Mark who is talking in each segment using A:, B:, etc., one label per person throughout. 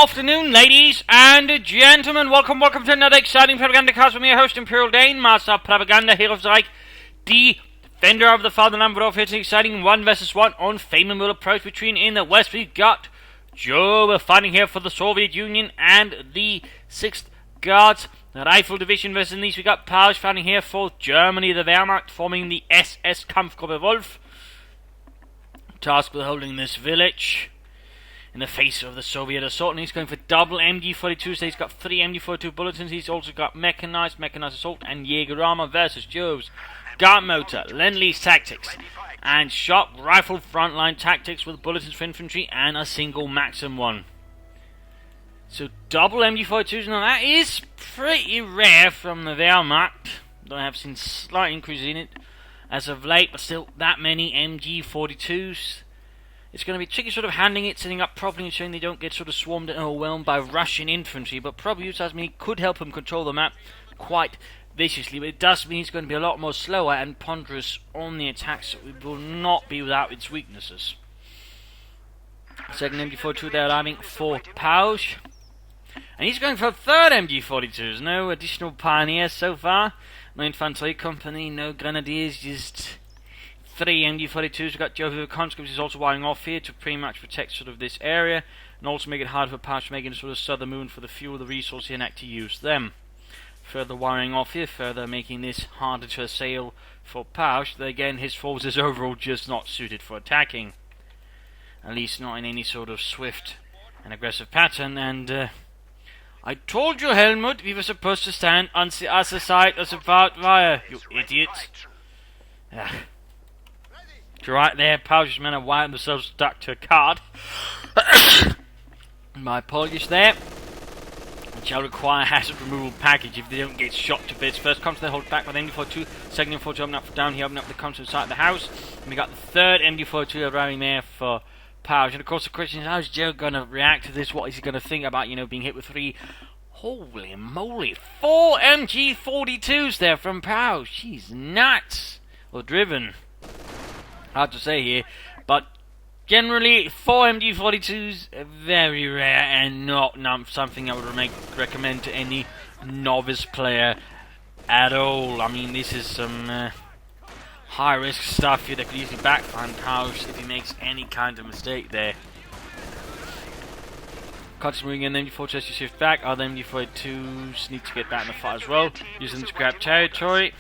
A: afternoon, ladies and gentlemen. Welcome to another exciting Propagandacast with me, your host, Imperial Dane, Master of Propaganda, Hero of the Reich, Defender of the Fatherland. We're off here to an exciting 1 vs 1 on favorable approach between in the West. We've got Jove fighting here for the Soviet Union and the 6th Guards Rifle Division versus in these. We've got Paoj fighting here for Germany, the Wehrmacht, forming the SS Kampfgruppe Wolf. Tasked with holding this village in the face of the Soviet assault, and he's going for double MG42, so he's got 3 MG42 bulletins. He's also got mechanized assault, and Jaeger armor versus Jove's Guard motor, Lend-Lease tactics, and shot rifle frontline tactics with bulletins for infantry and a single Maxim one. So double MG42s, now that is pretty rare from the Wehrmacht, though I have seen slight increase in it as of late, but still that many MG42s. It's going to be tricky sort of handling it, setting up properly, ensuring they don't get sort of swarmed and overwhelmed by Russian infantry, but probably Usazmi could help him control the map quite viciously, but it does mean he's going to be a lot more slower and ponderous on the attacks, so it will not be without its weaknesses. Second MG42 there arriving for Paoj, and he's going for a third MG42s. No additional pioneers so far, no infantry company, no grenadiers, just 3 MG42s. We've got Jove with conscripts is also wiring off here to pretty much protect sort of this area, and also make it harder for Paoj, making a sort of southern movement for the fuel, the resource here, and act to use them. Further wiring off here, further making this harder to assail for Paoj. Again, his forces overall just not suited for attacking, at least not in any sort of swift and aggressive pattern. And I told you, Helmut, we were supposed to stand on the other side of the barbed wire, you idiot. Right there, Paoj's men are wiring themselves stuck to a card. My apologies there. Which shall require hazard removal package if they don't get shot to bits. First comes to the hold back by the MD42, second MD42 open up for down here, open up the constant side of the house. And we got the third MD42 arriving there for Paoj. And of course the question is, how's Joe going to react to this? What is he going to think about, being hit with 3? Holy moly, 4 MG42s there from Paoj. She's nuts. Or driven. Hard to say here, but generally 4 MG42s very rare and not something I would recommend to any novice player at all. I mean, this is some high risk stuff here that could easily backfire on Paoj if he makes any kind of mistake there. Constantly moving in, MG42 has to shift back. Other MG42s need to get back in the fight as well, using them to grab territory.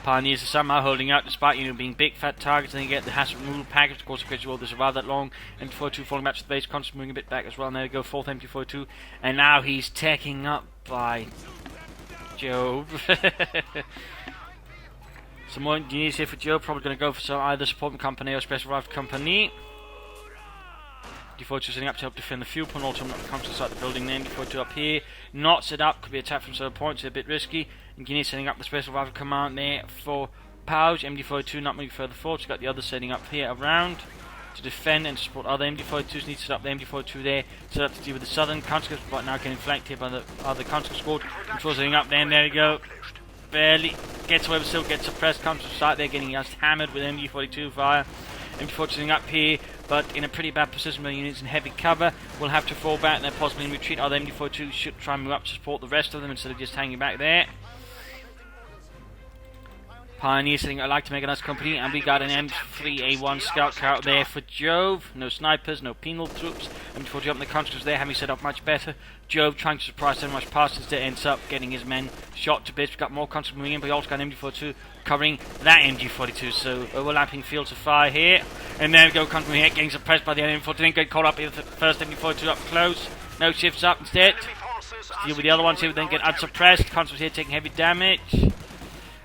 A: Pioneers are somehow holding out despite being big fat targets, and they get the hazard removal package. Of course, the will survive that long. MG42 falling back to the base, constantly moving a bit back as well. And there we go, 4th MG42, and now he's taking up by Jove. Some more engineers here for Jove, probably going to go for either support company or special rifle company. MG42 setting up to help defend the fuel point, also not comes to start the building. The MG42 up here, not set up, could be attacked from several points, a bit risky. Engineer setting up the special rifle command there for Paoj. MG42 not moving further forward, so got the others setting up here around to defend and to support other MG42s. Need to set up the MG42 there, set up to deal with the southern conscripts, but now getting flanked here by the other conscript squad. Control setting up there, and there we go. Barely gets away, but still gets suppressed. Conscript site there, getting just hammered with MG42 fire. MG42 setting up here, but in a pretty bad position with units in heavy cover. Will have to fall back and then possibly in retreat. Other MG42 should try and move up to support the rest of them instead of just hanging back there. Pioneers saying I'd like to make a nice company, and we got an M3A1 scout car out there for Jove. No snipers, no penal troops. MG42 up in the conscripts there, having set up much better. Jove trying to surprise so much past instead ends up getting his men shot to bits. We've got more conscripts moving in, but he also got an MG42 covering that MG42, so overlapping fields of fire here. And there we go, conscript here getting suppressed by the MG42. Didn't get caught up with the first MG42 up close. No shifts up instead. Deal with the other ones here, then get unsuppressed. Conscripts here taking heavy damage.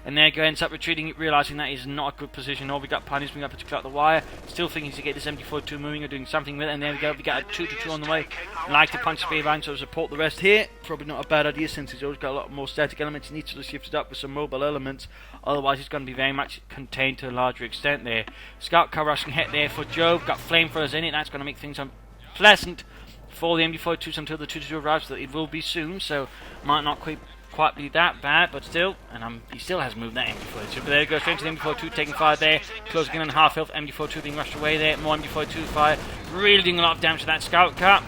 A: And there ends up retreating, realising that is not a good position. Or we got Pioneers moving up to cut the wire. Still thinking to get this MG42 moving or doing something with it. And there we go, we got a 2-2 on the way. Like to punch the speed line, so support the rest here. Probably not a bad idea since he's always got a lot more static elements. He needs to shift it up with some mobile elements. Otherwise, he's going to be very much contained to a larger extent there. Scout car rushing ahead there for Jove. Got flamethrowers in it. That's going to make things unpleasant for the MG42s until the 2-2 arrives. So it will be soon, so might not quite be that bad, but still, and he still has moved that MG42. But there we go, straight to the MG42, taking fire there, closing in on half health. MG42 being rushed away there, more MG42 fire, really doing a lot of damage to that scout car.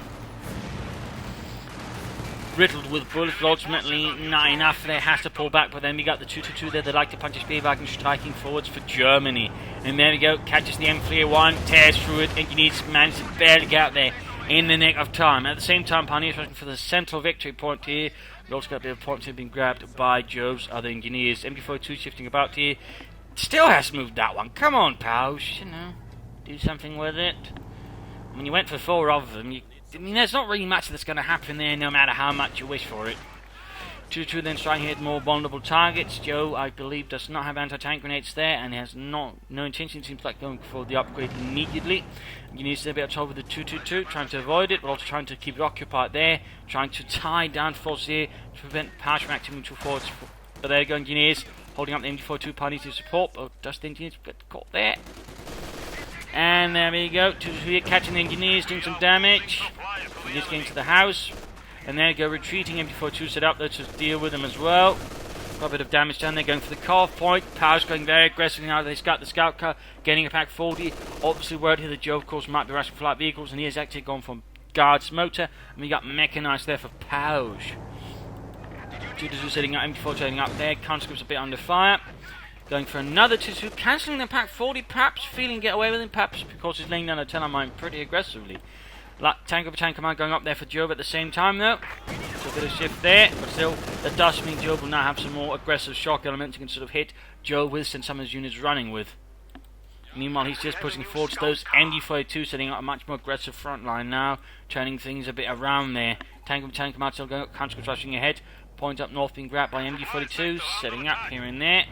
A: riddled with bullets, but ultimately not enough. They have to pull back, but then we got the 222 there. They like to punch his Speerwagen, striking forwards for Germany. And there we go, catches the M301, tears through it, and Engineers manage to barely get out there in the nick of time. At the same time, Pioneers rushing for the central victory point here. We also got a bit of points being grabbed by Jove's other Engineers. MD42 shifting about here. Still has moved that one. Come on, Paoj, you know, do something with it. I mean, you went for 4 of them. I mean, there's not really much that's going to happen there, no matter how much you wish for it. 2-2 then trying to hit more vulnerable targets. Joe, I believe, does not have anti-tank grenades there, and has no intention, seems like, going for the upgrade immediately. You need to stay a bit of trouble with the 222, trying to avoid it, but also trying to keep it occupied there, trying to tie down forces here to prevent Paoj from acting to forwards. But there you go, Engineers, holding up the MD42 parties to support, but just the Engineers get caught there. And there we go, 2-2 catching the Engineers, doing some damage. Engineers getting to the house. And there you go, retreating, MD42 set up there to deal with them as well. Got a bit of damage down there, going for the cutoff point. Paoj going very aggressively now. They scout the scout car, getting a pack 40. Obviously, word here that Jove, of course, might be rushing for light vehicles, and he has actually gone from Guard's motor. And we got mechanized there for Paoj. 2-2 setting up, MD42 setting up there. Conscripts a bit under fire. Going for another 2-2, cancelling the pack 40, perhaps feeling get away with him, perhaps because he's laying down a 10 mine pretty aggressively. Tank over tank command going up there for Jove at the same time though. So a bit of shift there, but still that does mean Jove will now have some more aggressive shock elements you can sort of hit Jove with, since some of his units running with. Meanwhile, he's just pushing forward to those MD42, setting up a much more aggressive front line now, turning things a bit around there. Tank over tank command still going up, conscripts rushing ahead. Point up north being grabbed by MD42, setting up here and there.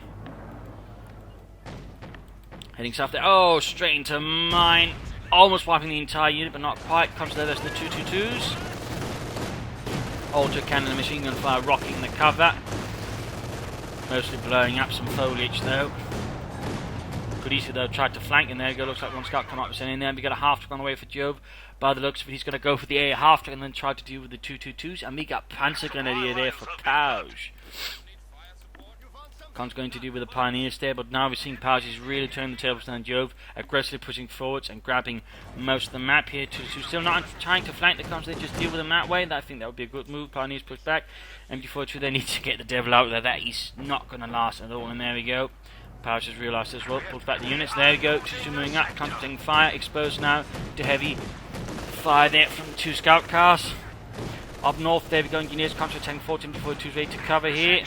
A: Heading south there. Oh, straight into mine. Almost wiping the entire unit, but not quite. Comes to the rest of the 222s. Auto cannon and machine gun fire rocking the cover. Mostly blowing up some foliage though. Could easily though try to flank, and there you go. Looks like one scout come up and in there. We got a half track on the way for Jove. By the looks of it, he's going to go for the A half track and then try to deal with the 222s. And we got Panzer Grenadier there for Paoj. Khan's going to do with the Pioneers there, but now we're seeing Paoj is really turning the tables down Jove, aggressively pushing forwards and grabbing most of the map here. To still not trying to flank the Khans, they just deal with them that way. I think that would be a good move. Pioneers push back. MD42 they need to get the devil out there. That is not going to last at all. And there we go. Paoj has realised as well. Pulls back the units. There we go. 2-2 moving up. Khans taking fire. Exposed now to heavy fire there from the 2 scout cars. Up north, there we go. Engineers contra tank 14. MD42 ready to cover here.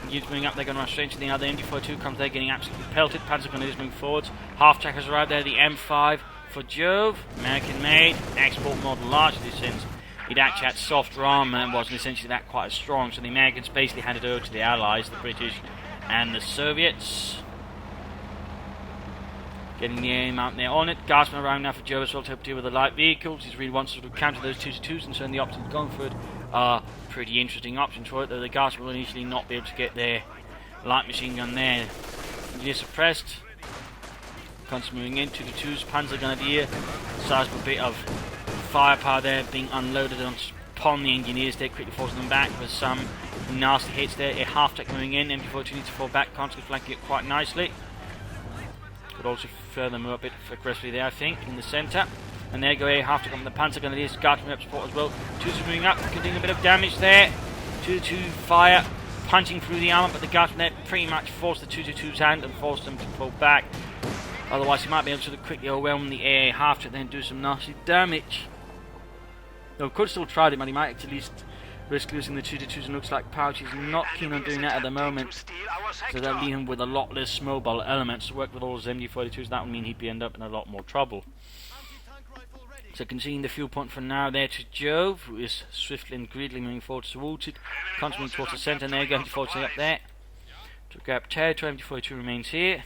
A: Units moving up, they're going to run straight into the other. MD42 comes there, getting absolutely pelted. Panzer Grenadiers moving forwards. Half track has arrived there, the M5 for Jove. American made, export model largely, since it actually had softer armour and wasn't essentially that quite as strong. So the Americans basically handed it over to the Allies, the British and the Soviets. Getting the aim out there on it. Guardsmen around now for Jove as well to help deal with the light vehicles. He really wants to sort of counter those 2-2s, and so the options going for it are pretty interesting options for it, though the Guardsmen will initially not be able to get their light machine gun there. Engineers suppressed. Constantly moving in, 2-2s, Panzer Grenadier. Sizable bit of firepower there being unloaded upon the Engineers there, quickly forcing them back with some nasty hits there. A half tech moving in, MD42 needs to fall back, constantly flanking it quite nicely. Could also further move a bit aggressively there, I think, in the centre. And there you go, a half to come from the Panzer Grenadiers, Guardsmen up support as well. 2-2 moving up, doing a bit of damage there. 2-2 fire, punching through the armour, but the Guardsmen there pretty much forced the 2-2's hand and forced them to pull back. Otherwise, he might be able to quickly overwhelm the AA half to then do some nasty damage. Though, could still try it, but he might at least risk losing the 2-2s, and looks like Paoj is not keen on doing that at the moment. So that'll leave him with a lot less mobile elements to work with all his MD42s. That would mean he'd end up in a lot more trouble. So conceding the fuel point for now there to Jove, who is swiftly and greedily moving forward towards it. Constantly towards the centre, and there you go, MD42 up there. To grab territory, MD42 remains here.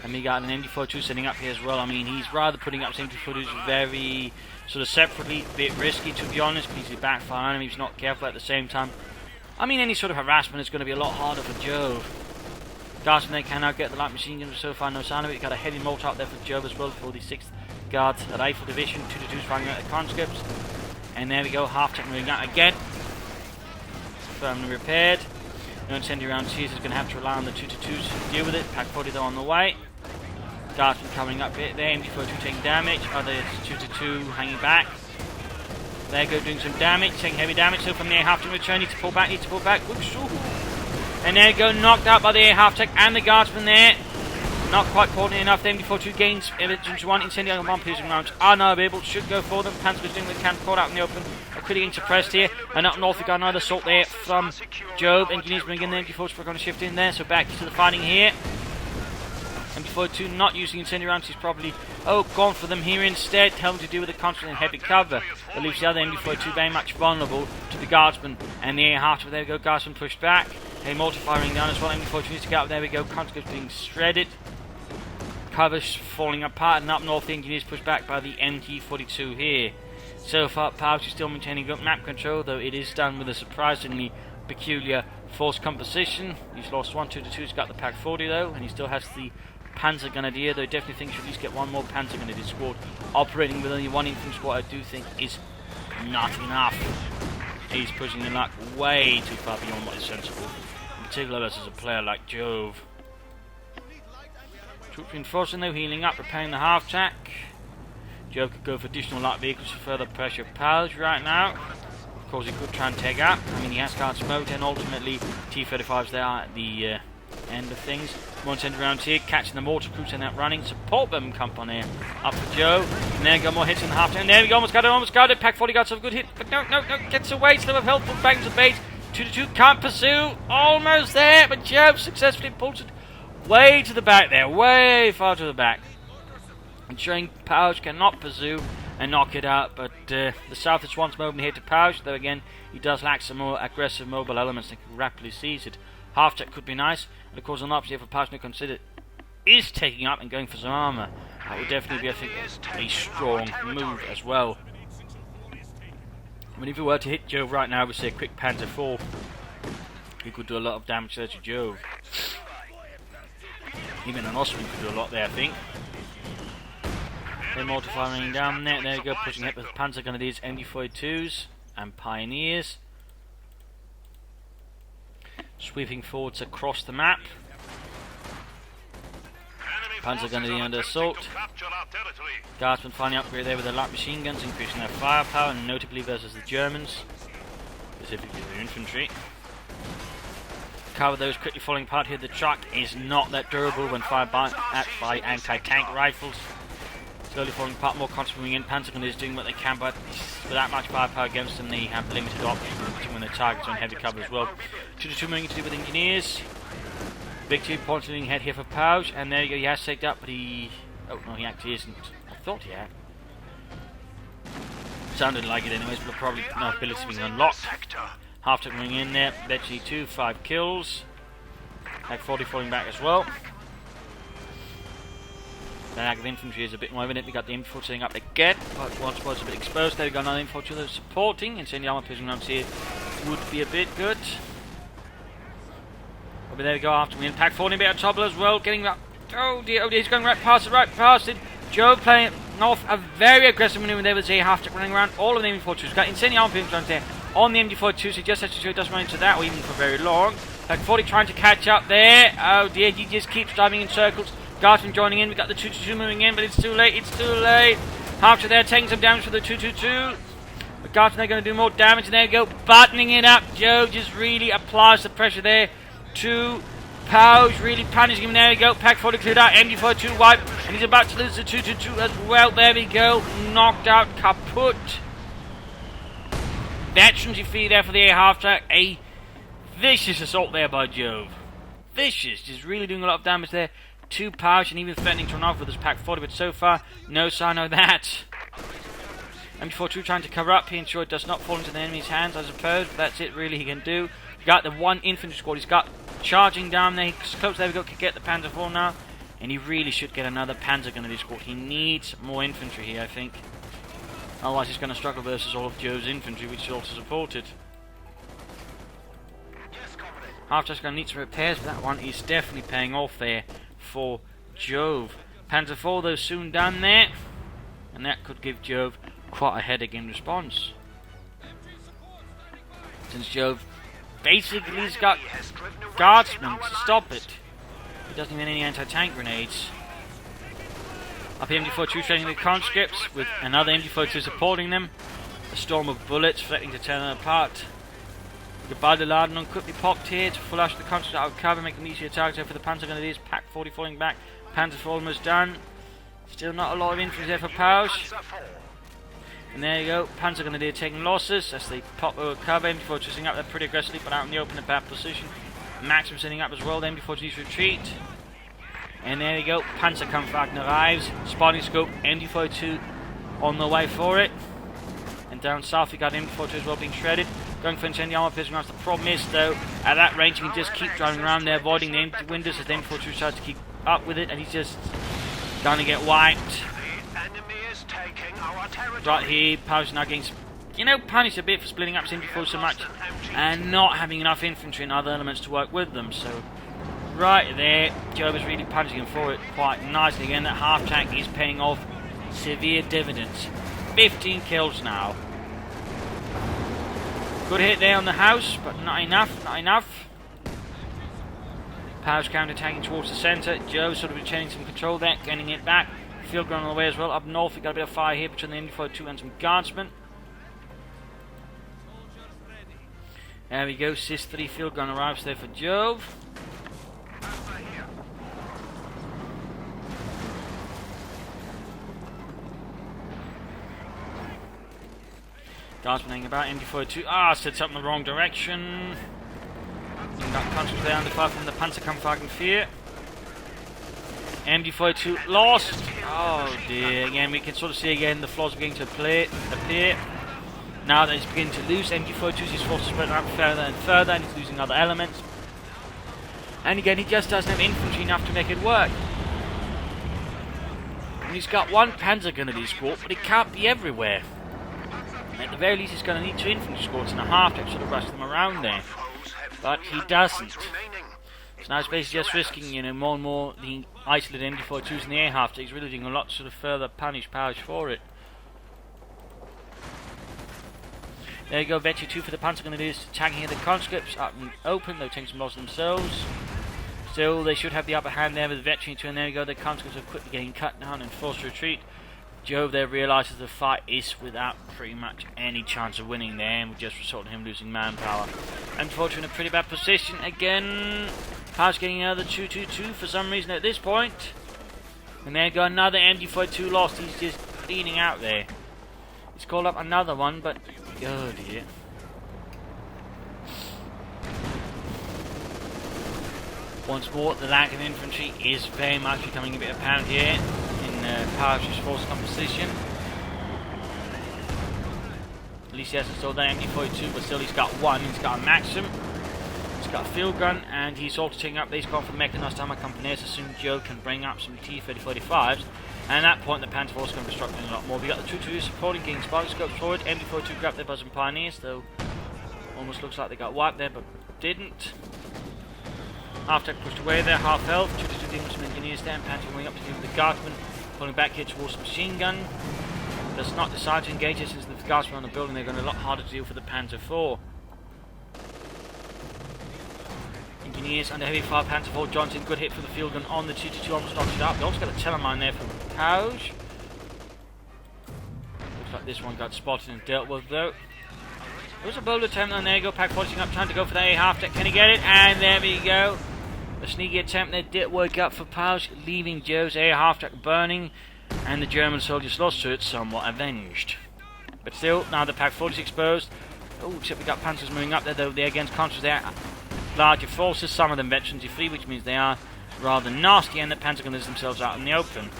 A: And we got an MD42 setting up here as well. I mean, he's rather putting up MD42s very sort of separately, a bit risky to be honest, because he's backfire on him, he's not careful at the same time. I mean, any sort of harassment is going to be a lot harder for Jove. Guardsmen they can now get the light machine gun, so far no sign of it. You've got a heavy mortar out there for Jove as well, for the 6th Guards at Rifle Division, 2-2s firing out the conscripts. And there we go, half tech moving out again. Firmly repaired. No incendiary rounds here, so he's going to have to rely on the 2-2s to deal with it. Pack 40 though on the way. Guardsman coming up there, MG42 taking damage, other 2-2 hanging back. There go doing some damage, taking heavy damage, so from the air half tank return, need to pull back, whoops, ooh. And there go, knocked out by the air half tank and the Guardsman there. Not quite important enough, the MG42 gains evidence 1, incendiary 1 piercing rounds are now available, should go for them. Panzer doing with can caught out in the open, are critically suppressed here, and up north we got another assault there from Jove. Engineers bring in the MG42, we're going to shift in there, so back to the fighting here. MG42 not using incendiary rounds, he's probably gone for them here instead, telling to do with the constant and heavy cover. That leaves the other MG42 very much vulnerable to the Guardsman and the air half. There we go, Guardsman pushed back. A mortar firing down as well, MG42 needs to get up, there we go, conscripts being shredded. Cover's falling apart, and up north the engineers pushed back by the MG42 here. So far, Paoj is still maintaining good map control, though it is done with a surprisingly peculiar force composition. He's lost 1, 2-2, he's got the Pak 40 though, and he still has the Panzer Grenadier, though I definitely think should at least get one more Panzer Grenadier squad. Operating with only one infantry squad, I do think is not enough. He's pushing the luck way too far beyond what is sensible, in particular versus a player like Jove. Troops reinforcing though, healing up, repairing the half tack. Jove could go for additional light vehicles to further pressure Paoj right now. Of course he could try and take up, I mean he has guard smoke, and ultimately T-35s there at the end of things. One sent around here, catching the mortar crews and that running. Support them come on here. Up for Joe. And there we go, more hits in the half turn. There we go, almost got it. Pak 40 got some good hit. But no, gets away. Slip of health, pulled back into the base. 2-2, can't pursue. Almost there, but Joe successfully pulls it way to the back there. Way far to the back. Ensuring Paoj cannot pursue and knock it out. But the south is once moving here to Paoj. Though again, he does lack some more aggressive mobile elements that can rapidly seize it. Half check could be nice, and of course an option for Paoj to consider is taking up and going for some armour. That would definitely be, I think, a strong move as well. I mean, if we were to hit Jove right now with say a quick Panzer IV, he could do a lot of damage there to Jove. Even an Austrian could do a lot there, I think. They're mortar firing down there. There we go, pushing it with Panzer Grenadiers, MG42s and Pioneers. Sweeping forwards across the map. Panzer Grenadier under assault. Guardsmen finally upgrade there with their light machine guns, increasing their firepower, and notably versus the Germans, specifically their infantry. Cover those quickly falling apart here. The truck is not that durable when fired by anti-tank rifles. Slowly falling apart, more constant moving in. Panzer Grenadiers doing what they can, but without much firepower against them, they have limited options when their targets are on heavy cover as well. 2-2 moving to do with engineers. Victory points leading head here for Paoj, and there you go, he has saved up, but he... oh no, he actually isn't. I thought he had. Sounded like it anyways, but probably no ability being unlocked. Half tech moving in there, eventually 5 kills. Pak 40 falling back as well. The lack of infantry is a bit more evident. We got the infantry setting up again, but one squad's a bit exposed. There we got another infantry that's supporting, and seeing the armor piercing rounds here would be a bit good. But there we go, after we impact 40 a bit of trouble as well, getting that. Oh dear, he's going right past it. Jove playing off a very aggressive maneuver there with a half tech running around all of the MG42s. Got insane armor piercing rounds there on the MG42, so just has to show it doesn't run into that or even for very long. Pak 40 trying to catch up there. Oh dear, he just keeps driving in circles. Guardsman joining in, we got the 2-2 moving in, but it's too late, After there, taking some damage for the 2-2. The Guardsman are going to do more damage, and there we go, buttoning it up. Jove just really applies the pressure there to Paoj, really punishing him. There we go, Pak 40 cleared out, MG42 wipe, and he's about to lose the 2-2 as well. There we go, knocked out, kaput. Veteran's defeat there for the air half track. A vicious assault there by Jove. Vicious, just really doing a lot of damage there to Paoj, and even threatening to run off with his Pak 40, but so far, no sign of that. MG42 trying to cover up here, ensure it does not fall into the enemy's hands, I suppose, but that's it really he can do. He's got the one infantry squad, he's got charging down there, he's close, there we go, can get the Panzer IV now, and he really should get another Panzer Grenadier squad. He needs more infantry here, I think. Otherwise he's going to struggle versus all of Joe's infantry, which is also supported. Half-Track's going to need some repairs, but that one is definitely paying off there for Jove. Panzer IV though soon done there, and that could give Jove quite a headache in response, since Jove basically has got guardsmen to stop it. He doesn't even have any anti-tank grenades. Up here, MD42 training the conscripts with another MD42 supporting them. A storm of bullets threatening to tear them apart. Goodbye to Laden quickly popped here to flush the conscripts out of cover, making easier targets for the Panzer Grenadiers. Pack 40 falling back. Panzers are almost done. Still not a lot of infantry there for Paoj. And there you go, Panzer Grenadier taking losses as they pop over cover. MD42 sitting up there pretty aggressively, but out in the open in a bad position. Maxim sitting up as well. The MD42's retreat. And there you go, Panzerkampfwagen arrives. Spotting scope, MD42 on the way for it. And down south we got MD42 as well being shredded. Going for incendiary armor piercing rounds. The problem is though, at that range you can just keep driving around there, avoiding the empty windows as the MD42 tries to keep up with it, and he's just gonna get wiped. Right here, Paoj now getting, punished a bit for splitting up his MD4 so much and not having enough infantry and other elements to work with them. So right there, Jove is really punishing him for it quite nicely. Again, that half tank is paying off severe dividends. 15 kills now. Good hit there on the house, but not enough, not enough. Paoj counter-attacking towards the centre. Jove sort of retaining some control there, getting it back. Field gun on the way as well. Up north, we got a bit of fire here between the MD42 and some guardsmen. There we go, SIS-3 field gun arrives there for Jove. Guardsmen hanging about, MD42, sets up in the wrong direction. Got conscripts there under fire from the Panzerkampfwagen 4. MD42 lost. Oh dear, again we can sort of see again the flaws beginning to appear. Now that he's beginning to lose, MD42's his forces spread out further and further, and he's losing other elements. And again, he just doesn't have infantry enough to make it work. And he's got one Panzer Grenadier squad, but it can't be everywhere. At the very least, he's going to need 2 infantry squads and a half to sort of rush them around there. But he doesn't. So now he's basically just risking, more and more the isolated MD42s in the air half. So he's really doing a lot to sort of further punish Paoj for it. There you go, Vetri 2 for the Panzer Grenadiers, attacking here the conscripts up in the open. They're taking some loss themselves. Still, they should have the upper hand there with Vetri 2, and there you go, the conscripts are quickly getting cut down and forced to retreat. Jove there realises the fight is without pretty much any chance of winning there, and we just resort to him losing manpower. Unfortunately, in a pretty bad position again. Paoj getting another 2-2-2 for some reason at this point. And there you go, another MD42 lost. He's just bleeding out there. He's called up another one, but oh dear. Once more, the lack of infantry is very much becoming a bit apparent here in Paoj's force composition. At least he hasn't sold that MD42, but still he's got one. He's got a Maxim, he's got a field gun, and he's also taking up these call for the mechanized armor companies as soon as Joe can bring up some T-3045s. And at that point, the Panzer Force is going to be struggling a lot more. We got the 2-2 supporting, getting spotting scopes forward. MD42 grabbed their buzzing pioneers, though almost looks like they got wiped there, but didn't. Half-tech pushed away there, half health. 2-2 dealing with some engineers there, and Panzer going up to deal with the guardsmen, pulling back here towards the machine gun. Does not decide to engage it since the guardsmen on the building. They're going to be a lot harder to deal for the Panzer IV. Engineers under heavy fire, Panzer IV. Johnson, good hit for the field gun on the 2-2, almost knocked it up. They also got a telemine there from Paoj. Looks like this one got spotted and dealt with though. There was a bold attempt, and there you go, Pack forcing up, trying to go for the A half deck. Can he get it? And there we go. A sneaky attempt there did work out for Paoj, leaving Joe's A half deck burning, and the German soldiers lost to it, somewhat avenged. But still, now the Pack 40 is exposed. Oh, except we got Panzers moving up there though. They're against Contras there. Larger forces, some of them veterans free, which means they are rather nasty, and the Panzer Gunners themselves out in the open.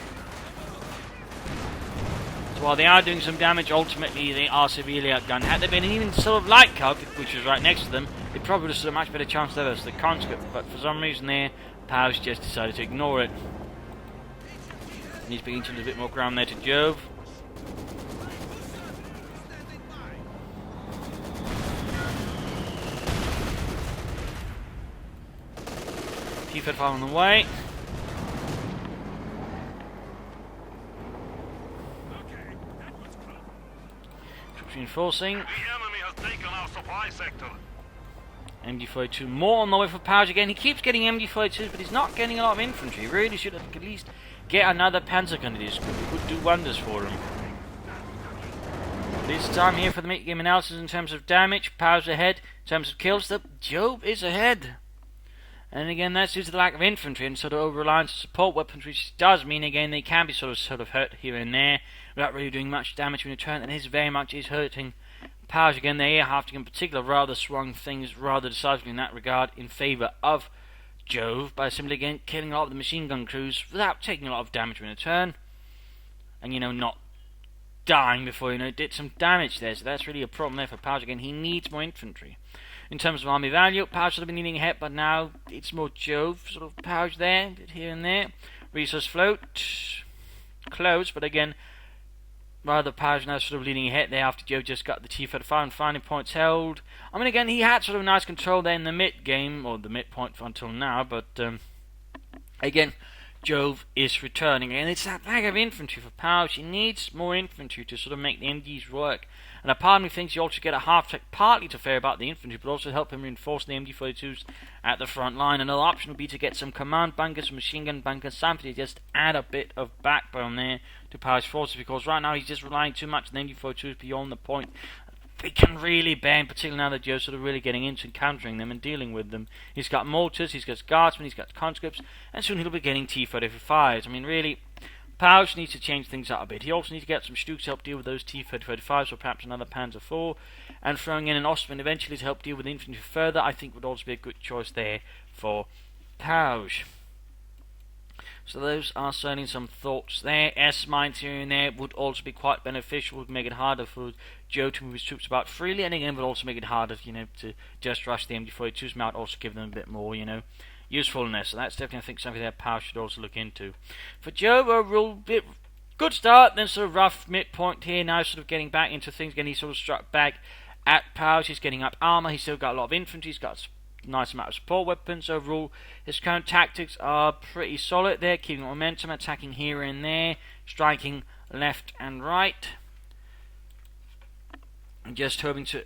A: So while they are doing some damage, ultimately they are severely outgunned. Had there been an even sort of light cog, which was right next to them, they probably would have stood a much better chance there as the conscript, but for some reason there, Paoj just decided to ignore it. And he's beginning to lose a bit more ground there to Jove. T-35 on the way. Troops reinforcing.
B: The enemy has taken our supply sector.
A: MG42 more on the way for Paoj again. He keeps getting MG42s, but he's not getting a lot of infantry. He really should at least get another panzer gun. It would do wonders for him. This time here for the mid-game analysis in terms of damage. Paoj ahead. In terms of kills, the Jove is ahead. And again, that's due to the lack of infantry and sort of over-reliance on support weapons, which does mean again they can be sort of hurt here and there without really doing much damage in return, and this very much is hurting Paoj. Again, the air half in particular rather swung things rather decisively in that regard in favour of Jove by simply again killing a lot of the machine gun crews without taking a lot of damage in return, and not dying before it did some damage there. So that's really a problem there for Paoj. Again, he needs more infantry. In terms of army value, Paoj should have been needing a hit, but now it's more Jove, sort of Paoj there, a bit here and there. Resource float, close, but again, rather Paoj now sort of leading a hit there after Jove just got the T-35 and finding points held. I mean, again, he had sort of nice control there in the mid-game, or the midpoint until now, but again, Jove is returning, and it's that lack of infantry for Paoj. He needs more infantry to sort of make the MGs work. And a part of me thinks you also get a half-track partly to fair about the infantry, but also help him reinforce the MG42s at the front line. Another option would be to get some command bunkers, machine gun bunkers, something to just add a bit of backbone there to Paoj's forces, because right now he's just relying too much on the MG42s beyond the point they can really bend, particularly now that Joe's sort of really getting into encountering them and dealing with them. He's got mortars, he's got guardsmen, he's got conscripts, and soon he'll be getting T-35s. I mean, really, Paoj needs to change things up a bit. He also needs to get some Stuks to help deal with those T-35s, or perhaps another Panzer IV, and throwing in an Ostman eventually to help deal with infantry further, I think would also be a good choice there for Paoj. So those are certainly some thoughts there. S-mines here and there would also be quite beneficial, would make it harder for Joe to move his troops about freely, and again would also make it harder, to just rush the MG42s, might also give them a bit more, usefulness. So that's definitely, I think, something that Paoj should also look into. For Joe, overall, bit good start, then sort of rough midpoint here, now sort of getting back into things. Again, he sort of struck back at Paoj, he's getting up armour, he's still got a lot of infantry, he's got nice amount of support weapons. Overall, his current tactics are pretty solid there, keeping momentum, attacking here and there, striking left and right, and just hoping to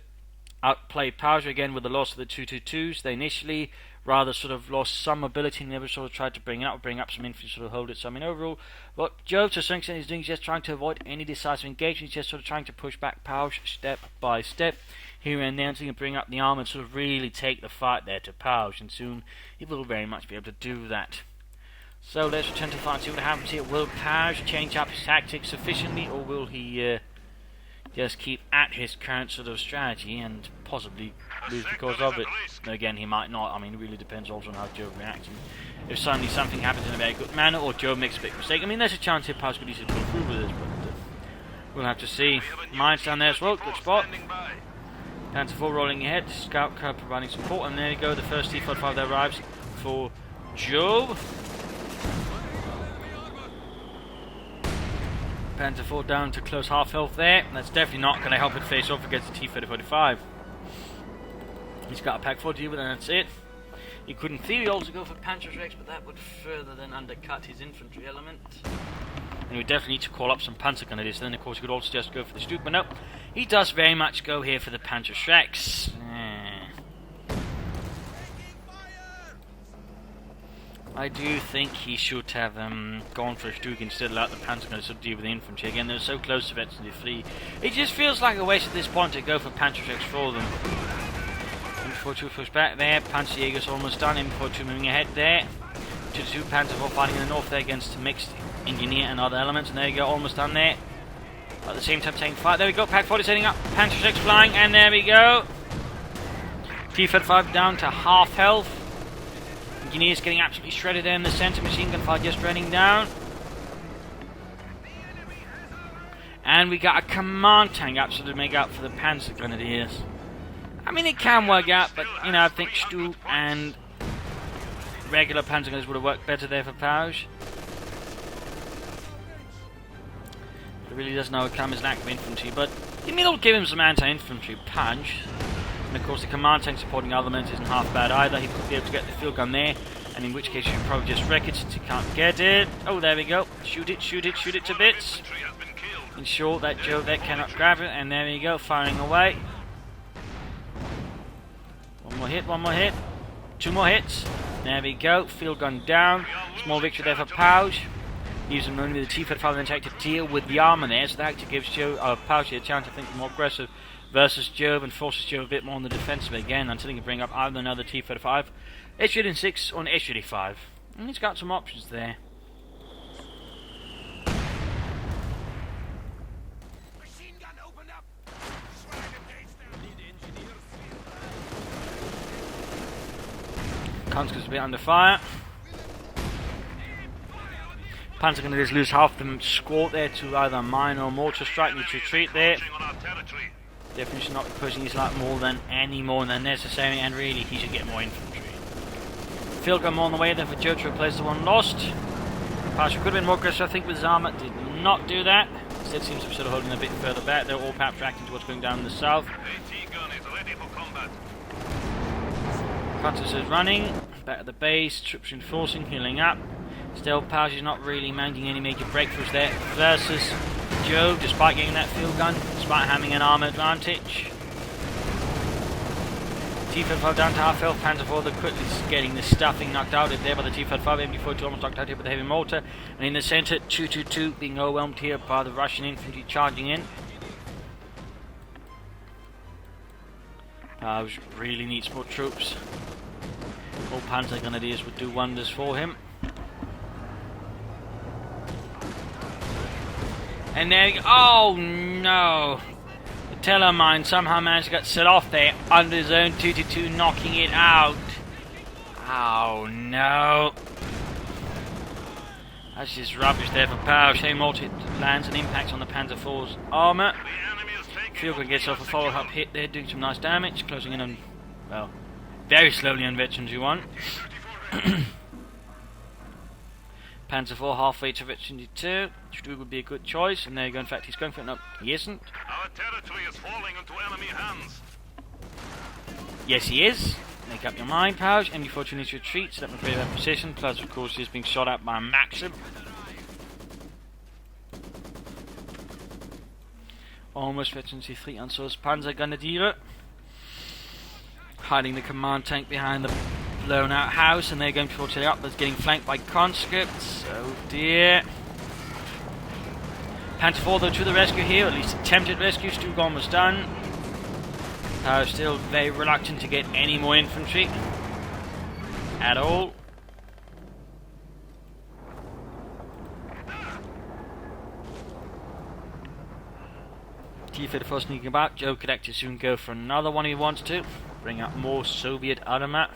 A: outplay Paoj again with the loss of the 222s. They initially rather sort of lost some ability and never sort of tried to bring up some infantry to sort of hold it. So I mean, overall, what Jove to some extent is doing is just trying to avoid any decisive engagement. He's just sort of trying to push back Paoj step by step, here and there, until he can bring up the arm and sort of really take the fight there to Paoj, and soon he will very much be able to do that. So let's return to the fight and see what happens here. Will Paoj change up his tactics sufficiently, or will he just keep at his current sort of strategy and possibly lose because of it? Again, he might not. I mean, it really depends also on how Joe reacts. If suddenly something happens in a very good manner, or Joe makes a big mistake, I mean, there's a chance here Paoj could easily go through with this, but we'll have to see. Mines down there as well, good spot. Panzer IV rolling ahead, scout car providing support, and there you go, the first T-45 that arrives for Jove. Panzer IV down to close half health there. That's definitely not going to help it face off against the T-45. He's got a Pack 4 to deal with, and that's it. He could in theory also go for Panzerschrecks, but that would further then undercut his infantry element. And he would definitely need to call up some Panzergrenadiers. Then of course he could also just go for the Stuk, but no, he does very much go here for the Panzerschrecks. I do think he should have gone for a Stuk instead of allowed the Panzergrenadiers to deal with the infantry. Again, they're so close to eventually flee. It just feels like a waste at this point to go for Panzerschrecks for them. M42 push back there, Panzerjäger's almost done, M42 moving ahead there. 2 Panzer IV fighting in the north there against mixed engineer and other elements, and there you go, almost done there. At the same time taking flight, there we go, Pack 40 setting up, Panzerschrecks flying, and there we go. T-35 down to half health. Engineers getting absolutely shredded there in the centre, machine gun fire just running down. And we got a command tank absolutely make out for the Panzergrenadiers. I mean, it can work out, but, I think Stuk and regular Panzergrenadiers would have worked better there for Paoj. It really doesn't overcome his lack of infantry, but it'll give him some anti-infantry punch. And of course, the command tank supporting elements isn't half bad either. He could be able to get the field gun there, and in which case you should probably just wreck it since he can't get it. Oh, there we go. Shoot it to bits. Ensure that Jove cannot grab it, and there we go, firing away. One more hit, one more hit. 2 more hits. There we go. Field gun down. Small victory there for Paoj. Leaves him only with the T-35 then take to deal with the armor there. So that actually gives Paoj a chance, I think, to be more aggressive versus Jove and forces Jove a bit more on the defensive again until he can bring up either another T-35, SU-6 or an SU-5. And he's got some options there. Conscript's a bit under fire. Panzer going to just lose half the squad there to either mine or mortar strike. Needs to retreat there. Definitely not pushing his luck any more than necessary, and really he should get more infantry. Field gun more on the way there for Joe to replace the one lost. Paoj could have been more aggressive, I think, with his armor. Did not do that. Instead seems to be sort of holding a bit further back. They're all perhaps reacting to what's going down in the south. Cutters is running. Back at the base. Troops reinforcing, healing up. Still, Paoj is not really mounting any major breakthroughs there versus Jove, despite getting that field gun, despite having an armor advantage. T-35 down to half health. Panzer IV quickly getting the stuffing knocked out there by the T-35. MD-42 almost knocked out here with the heavy mortar. And in the centre, 222 being overwhelmed here by the Russian infantry charging in. Paoj really needs more troops. All Panzer Grenadiers would do wonders for him. And there you go. Oh no! The Tellermine somehow managed to get set off there under his own 222, knocking it out. Oh no! That's just rubbish there for Paoj. Heavy mortar lands and impacts on the Panzer IV's armour. Field gun gets off a follow-up hit there, doing some nice damage, closing in on, well, very slowly on Veterans who won. Panzer IV halfway to Veteran 2. Stug would be a good choice, and there you go. In fact, he's going for it. No, he isn't.
B: Our territory is falling into enemy hands.
A: Yes, he is. Make up your mind, Paoj. MD-42 needs to retreat, so that would be that position. Plus, of course, he's being shot at by Maxim. Almost Veteran 3 on Source Panzer Grenadier. Hiding the command tank behind the blown out house, and they're going towards the up. That's getting flanked by conscripts. Oh dear. Panzer IV though to the rescue here, at least attempted rescue. Stug almost done. Paoj still very reluctant to get any more infantry at all. T-34 sneaking about. Joe could actually soon go for another one if he wants to. Bring up more Soviet armor.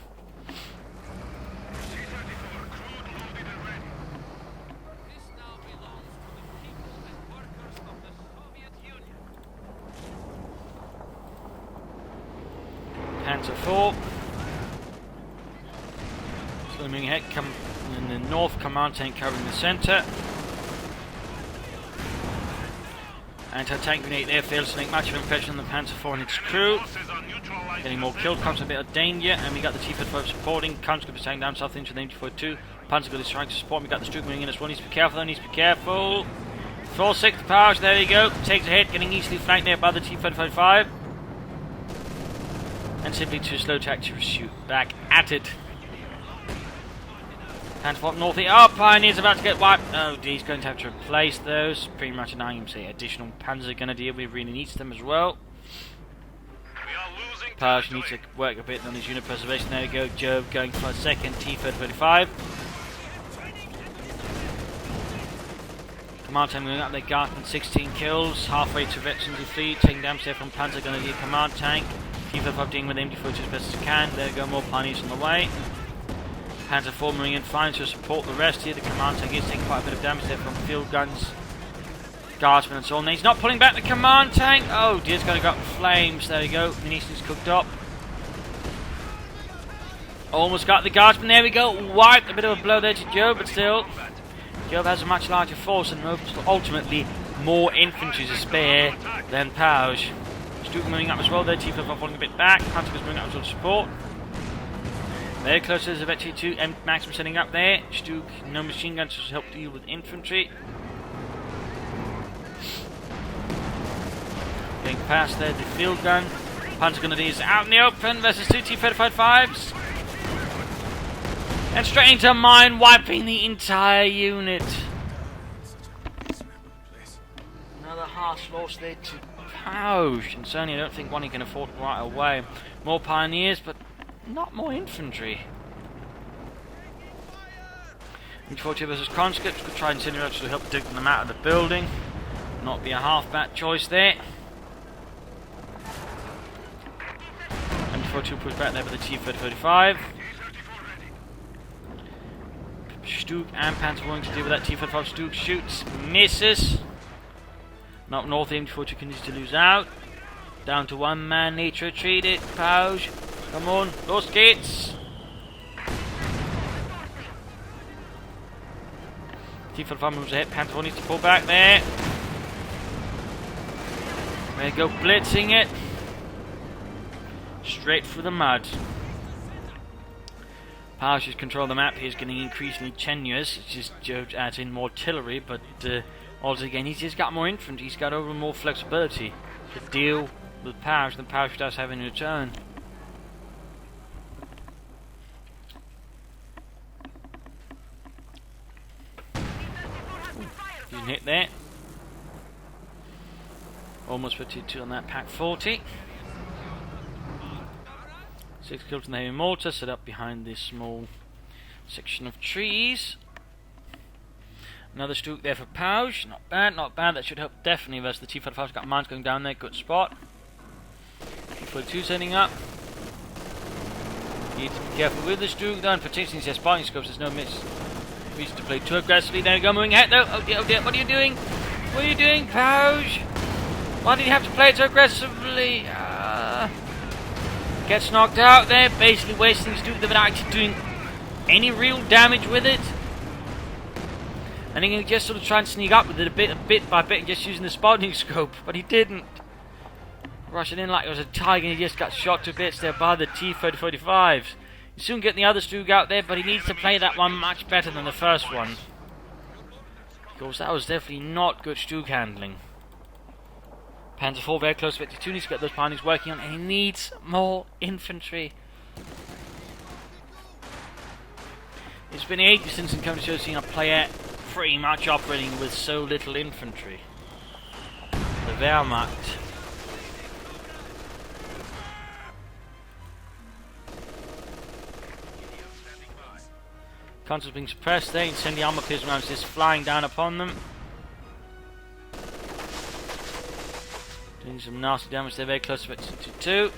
A: Panzer IV. Swimming ahead, come in the north, command tank covering the centre. Anti-tank grenade there fails to make much of an impression on the Panzer IV and its crew. Getting more killed, comes a bit of danger, and we got the T-35 supporting. Conscript is taking down south into the MD-42. Panzer is trying to support. We got the Stug moving in as well. Needs to be careful though, needs to be careful. 4-6 Paoj, there you go. Takes a hit, getting easily flanked there by the T-35. And simply too slow to actually shoot back at it. Panzer IV north here. Oh, Pioneer's about to get wiped. Oh, he's going to have to replace those. Pretty much an item, say, additional Panzer Grenadier. We really need them as well. Paoj needs to work a bit on his unit preservation. There you go. Jove going for a second T-35. Command tank moving up there. Gartman 16 kills. Halfway to veteran defeat. Taking damage there from Panzer Grenadier command tank. T-35 dealing with MD-42 as best as can. There you go. More Pioneers on the way. Panzer IV moving in fine to support the rest here. The command tank is taking quite a bit of damage there from field guns, guardsmen and so on. He's not pulling back the command tank. Oh dear, it's going to go up in flames. There you go. Munitions cooked up. Almost got the guardsman. There we go. Wiped. A bit of a blow there to Jove, but still. Jove has a much larger force and ultimately more infantry to spare than Paoj. Stug moving up as well there. T-35 falling a bit back. Hunter was moving up as well to support. Very close to the Veteran 2. Maxim setting up there. Stug, no machine guns to help deal with infantry. Getting past there, the field gun. Panzergrenadiers out in the open versus two T-35s. And straight into mine, wiping the entire unit. Another harsh loss there to Paoj. And certainly I don't think one he can afford right away. More pioneers, but not more infantry. MG42 versus conscripts. Could try and send out to help dig them out of the building. Not be a half bad choice there. MG42 push back there with the T-35. Stuke and Panzer willing to deal with that T-35. Stuke shoots, misses. Not north, the MG42 continues to lose out. Down to one man, need to retreat it. Paoj, come on, those gates. T-35 moves ahead, Panzer needs to pull back there. There you go, blitzing it. Straight through the mud. Paoj's control of the map here is getting increasingly tenuous. It's just Jove adds in more artillery, but also again, he's just got more infantry. He's got over more flexibility to deal with Paoj than Paoj does have in return. He's hit there. Almost 52 on that Pack 40. 6 kills from the heavy mortar, set up behind this small section of trees. Another Stuke there for Paoj. Not bad, not bad. That should help definitely versus the T-35's got mines going down there. Good spot. T-42 setting up. Need to be careful with the Stuke though, and particularly since there's spotting scopes, there's no reason to play too aggressively. There we go, moving ahead though. Oh dear, what are you doing? What are you doing, Paoj? Why did you have to play it so aggressively? Gets knocked out there, basically wasting his Stuke without actually doing any real damage with it. And he can just sort of try and sneak up with it bit by bit, just using the spotting scope, but he didn't. Rushing in like it was a tiger, and he just got shot to bits there by the T-35s. You soon get the other Stuke out there, but he needs to play that one much better than the first one. Because that was definitely not good Stuke handling. Panzer IV very close to 52, needs to get those pioneers working on, and he needs more infantry. It's been ages since in Company Show seen a player pretty much operating with so little infantry. The Wehrmacht. Consoles being suppressed there, incendiary armor piercing rounds just flying down upon them. Doing some nasty damage there, very close to it to 2.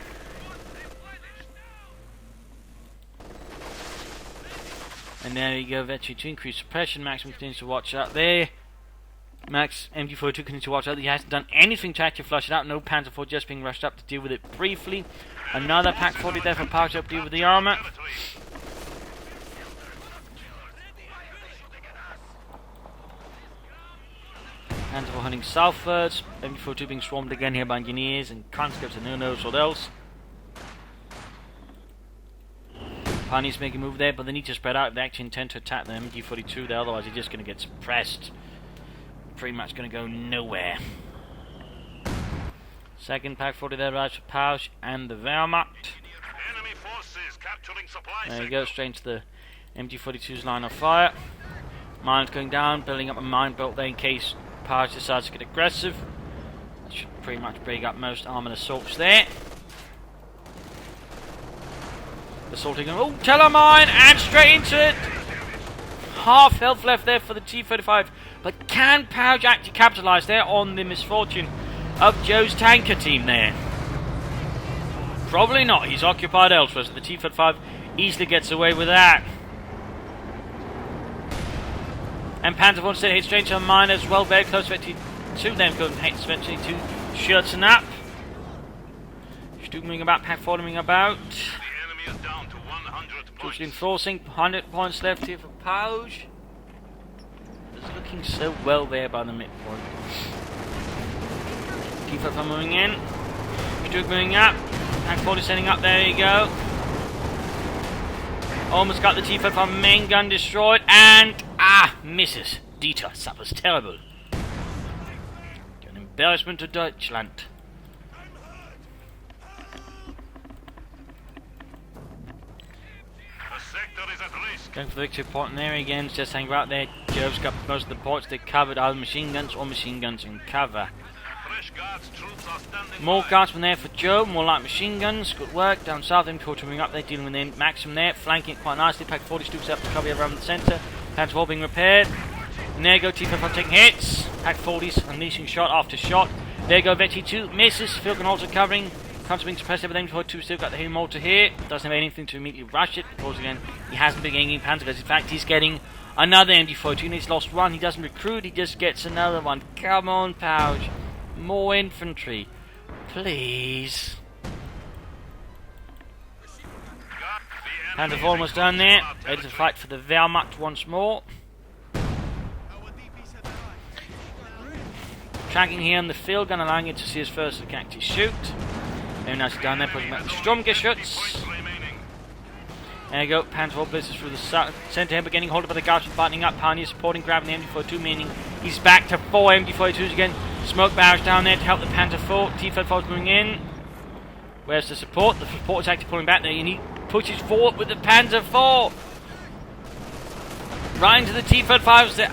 A: And there you go, eventually to increase suppression. Maximum continues to watch out there. Max MG42 continues to watch out. He hasn't done anything to actually flush it out. No Panzer IV just being rushed up to deal with it briefly. Another Pack 40 there for Paoj to deal with the armor. Panzer IV hunting southwards. MG42 being swarmed again here by engineers and conscripts and who knows what else. Pioneers making a move there, but they need to spread out if they actually intend to attack the MG42 there, otherwise they're just going to get suppressed. Pretty much going to go nowhere. Second Pack 40 there, right for Paoj and the Wehrmacht.
B: Enemy forces capturing supply
A: There you go, straight into the MG42's line of fire. Mines going down, building up a mine belt there in case Paoj decides to get aggressive. That should pretty much break up most armoured assaults there. Assaulting, oh, telemine, and straight into it. Half health left there for the T-35. But can Paoj actually capitalise there on the misfortune of Joe's tanker team there? Probably not. He's occupied elsewhere, so the T-35 easily gets away with that. And Panzer IV hits straight to a mine as well, very close to 52. Then go and hits eventually to Schürzenab. Stuke moving about, Pack 4 moving about.
B: down to 100 points.
A: Enforcing 100 points left here for Paoj. It's looking so well there by the midpoint. T-35 moving in. Stuke moving up. Pack 40 setting up. There you go. Almost got the T-35 main gun destroyed. And, misses. Dieter, that was terrible. An embarrassment to Deutschland. Going for the victory point in there again, just hanging out there. Jove's got most of the ports, they're covered either machine guns or machine guns in cover.
B: Fresh guards, troops are standing
A: More
B: by.
A: guardsmen there for Jove, more light machine guns, good work. Down south, M4 moving up there, dealing with the Maxim there, flanking it quite nicely. Pack 40 stoops up to cover around the centre. Plans all being repaired. And there you go, T55 taking hits. Pack 40s unleashing shot after shot. There you go, Vecchi 2 misses. Filgon also covering. Comes being suppressed there, but M4 still got the Him motor here. Doesn't have anything to immediately rush it because again, he hasn't been gaining Panzer guns. In fact, he's getting another MD42. He's lost one. He doesn't recruit. He just gets another one. Come on, Paoj. More infantry. Please. Panzer almost done there. Ready to fight for the Wehrmacht once more. Tracking here on the field gun, allowing it to see us first so it can actually shoot. Very nicely done there, putting back the Sturmgeschütz. There you go, Panzer blitzes through the centre here, but getting hold of the guards buttoning up. Pioneer supporting, grabbing the MD42, meaning he's back to 4 MD42s again. Smoke barrage down there to help the Panzer IV. T-34 moving in. Where's the support? The support is actually pulling back there, and he pushes forward with the Panzer IV. Right into the T-35s there.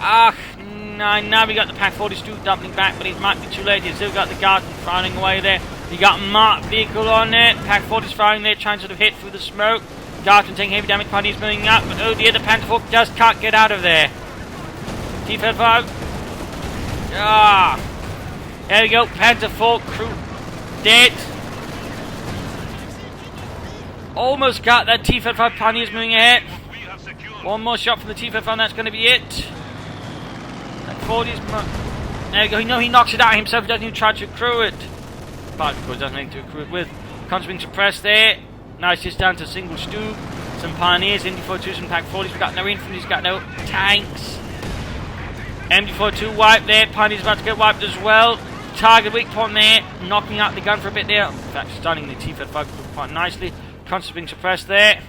A: Now we got the Pack 40 Stu doubling back, but it might be too late. He's still got the guards firing away there. You got marked vehicle on it. Pack 40's firing there, trying to sort of hit through the smoke. Guardsman taking heavy damage, Pioneer's moving up, but oh dear, the Panzer IV just can't get out of there. T-35. There we go, Panzer IV crew dead. Almost got that T-35. Pioneer's moving ahead. One more shot from the T-35, that's going to be it. That 40's... There you go, no, he knocks it out himself, he doesn't even try to accrue it. But of course, doesn't need to accrue it with. Cons being suppressed there. Now it's just down to a single Stu. Some Pioneers, MD42s and Pack 40s. We've got no infantry, we've got no tanks. MD42 wiped there. Pioneers about to get wiped as well. Target weak point there. Knocking out the gun for a bit there. In fact, stunning the T-35 quite nicely. Cons being suppressed there.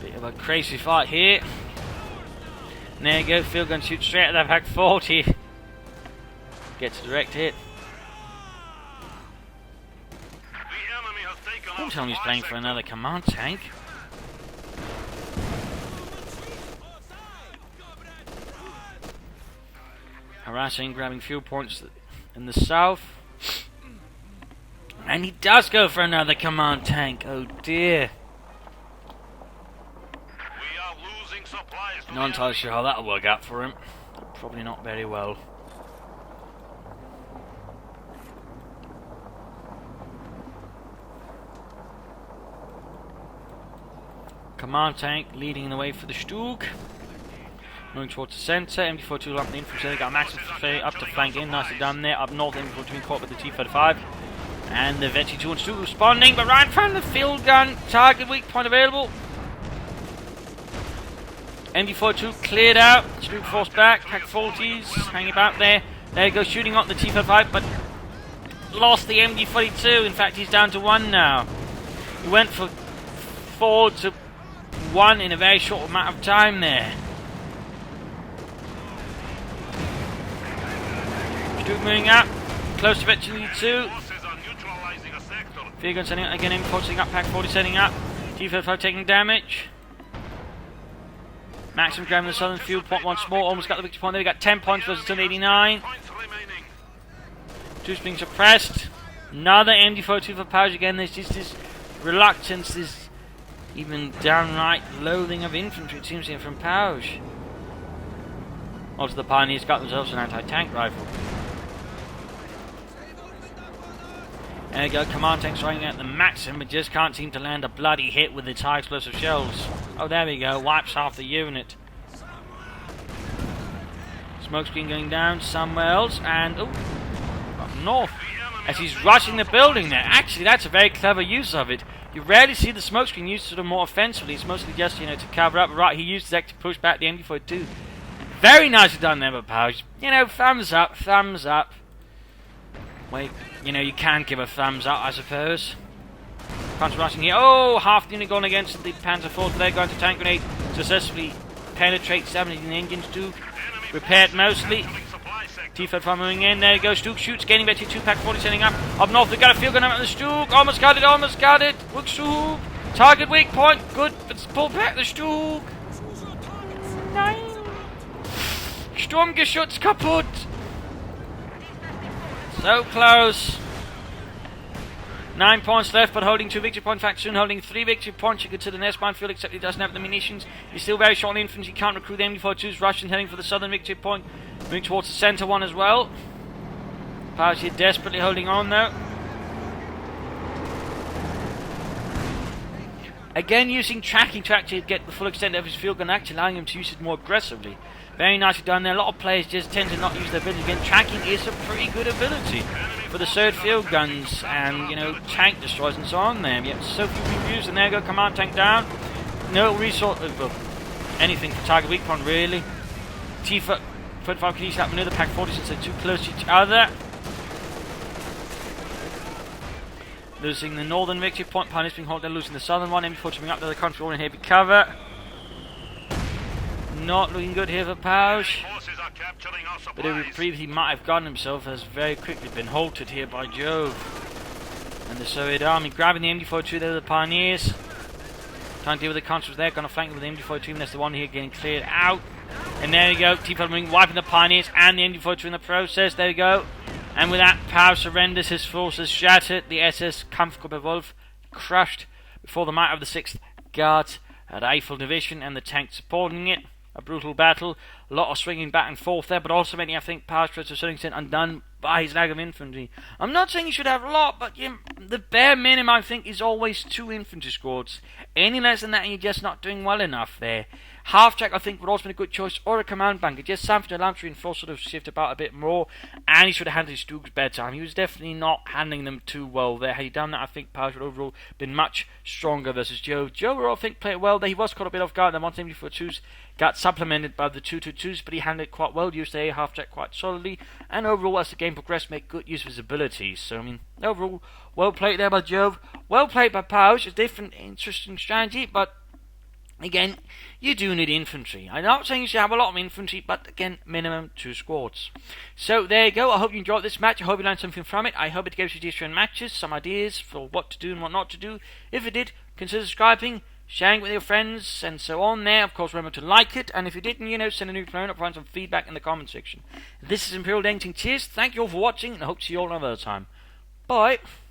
A: Bit of a crazy fight here. And there you go, field gun shoots straight at that Pack 40. Gets a direct hit. Don't tell me he's playing for another command tank. Harassing, grabbing fuel points in the south. And he does go for another command tank. Oh dear. Not entirely sure how that'll work out for him. Probably not very well. Command tank leading the way for the Stug. Moving towards the centre. MD42 up the infantry. They got Maxim up to flank in. Nicely done there. Up north, MD42 being caught with the T-35. And the Vecchi 2 and Stug responding. But right in front of the field gun. Target weak point available. MD42 cleared out. Stug forced back. Pack 40s hanging about there. There you go, shooting up the T-35, but lost the MD42. In fact, he's down to 1 now. He went for 4 to 1 in a very short amount of time there. Stug moving up. Close to Vecchi 2. Field gun setting up again. M4 setting up. Pack 40 setting up. T-35 taking damage. Maxim grabbing the southern field point once more. Almost got the victory point there. We got 10 points versus 89. Two's being suppressed. Another MD42 for Paoj again. There's just this reluctance, this even downright loathing of infantry, it seems here from Paoj. Also, the Pioneers got themselves an anti-tank rifle. There you go, command tank striking at the Maxim, but just can't seem to land a bloody hit with its high explosive shells. Oh, there we go, wipes half the unit. Smoke screen going down somewhere else, and up north, as he's rushing the building there. Actually, that's a very clever use of it. You rarely see the smoke screen used sort of more offensively. It's mostly just, to cover up. Right, he used that to push back the MD42. Very nicely done there by Paoj. Thumbs up, thumbs up. Wait, you can give a thumbs up, I suppose. Punch rushing here. Oh, half the unit gone against the Panzer IV. They're going to tank grenade. Successfully penetrate 17 engines too. Repaired mostly. T-35 moving in. There goes Stuke. Shoots. Gaining back to 2 Pack 40. Sending up north. They've got a field gun out on the Stuke. Almost got it. Look, Stuke. Target weak point. Good. Let's pull back the Stuke. Nein. Sturmgeschütz kaputt. So close. 9 points left, but holding 2 victory points. In fact, soon holding 3 victory points. You consider the S-bound field, except he doesn't have the munitions. He's still very short on infantry. Can't recruit the MD-42s. Russians heading for the southern victory point. Moving towards the centre one as well. Paoj here desperately holding on though. Again, using tracking to actually get the full extent of his field gun, actually allowing him to use it more aggressively. Very nicely done there. A lot of players just tend to not use their ability. Again, tracking is a pretty good ability for the third field guns and, you know, tank destroyers and so on there. Yet so few reviews, and there go command tank down. No resource, well, anything for target weak point really. T-35 can use that maneuver, Pack 40 since they're too close to each other. Losing the northern victory point, Pioneers being held, they're losing the southern one. MD-4 coming up, the other country all in heavy cover. Not looking good here for Paoj. But a reprieve he might have gotten himself has very quickly been halted here by Jove. And the Soviet army grabbing the MD-42 there, the Pioneers. Trying to deal with the Contras there, going to flank with the MD-42, and that's the one here getting cleared out. And there you go, T-35 wiping the Pioneers and the MD-42 in the process, there you go. And with that, Paoj surrenders, his forces shattered, the SS Kampfgruppe Wolf crushed before the might of the 6th Guards at Eiffel Division and the tank supporting it. A brutal battle, a lot of swinging back and forth there, but also many, I think, Paoj to a certain extent undone by his lack of infantry. I'm not saying he should have a lot, but the bare minimum, I think, is always 2 infantry squads. Any less than that, and you're just not doing well enough there. Half-track, I think, would also been a good choice, or a command bunker. Just something to allow him to reinforce, sort of shift about a bit more, and he should have handled his Stooks better. He was definitely not handling them too well there. Had he done that, I think Paoj would overall been much stronger versus Jove. Jove, I think, played well there. He was caught a bit off guard, and the 174-2s got supplemented by the 222s, but he handled it quite well, used the half-track quite solidly, and overall, as the game progressed, made good use of his abilities. So, I mean, overall, well played there by Jove. Well played by Paoj. A different, interesting strategy, but again, you do need infantry. I'm not saying you should have a lot of infantry, but again, minimum 2 squads. So there you go. I hope you enjoyed this match. I hope you learned something from it. I hope it gave you different matches, some ideas for what to do and what not to do. If it did, consider subscribing, sharing it with your friends, and so on there. Of course, remember to like it. And if you didn't, you know, send a new clone or find some feedback in the comment section. This is Imperial Dating. Cheers. Thank you all for watching, and I hope to see you all another time. Bye.